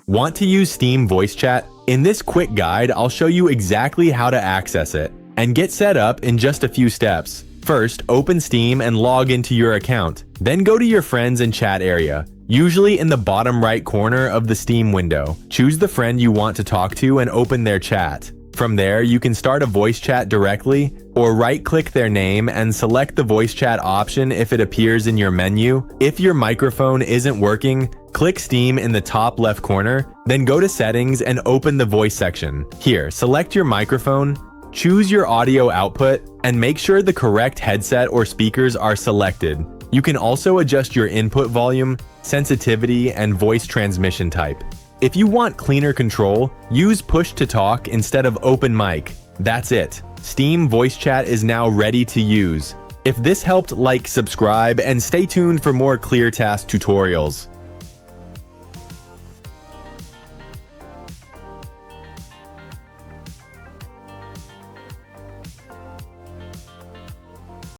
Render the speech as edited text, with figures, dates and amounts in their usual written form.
Want to use Steam Voice Chat? In this quick guide, I'll show you exactly how to access it and get set up in just a few steps. First, open Steam and log into your account. Then go to your friends and chat area. Usually in the bottom right corner of the Steam window. Choose the friend you want to talk to and open their chat. From there, you can start a voice chat directly, or right-click their name and select the voice chat option if it appears in your menu. If your microphone isn't working, click Steam in the top left corner, then go to Settings and open the voice section. Here, select your microphone, choose your audio output, and make sure the correct headset or speakers are selected. You can also adjust your input volume, sensitivity, and voice transmission type. If you want cleaner control, use push to talk instead of open mic. That's it. Steam Voice Chat is now ready to use. If this helped, like, subscribe, and stay tuned for more ClearTask tutorials.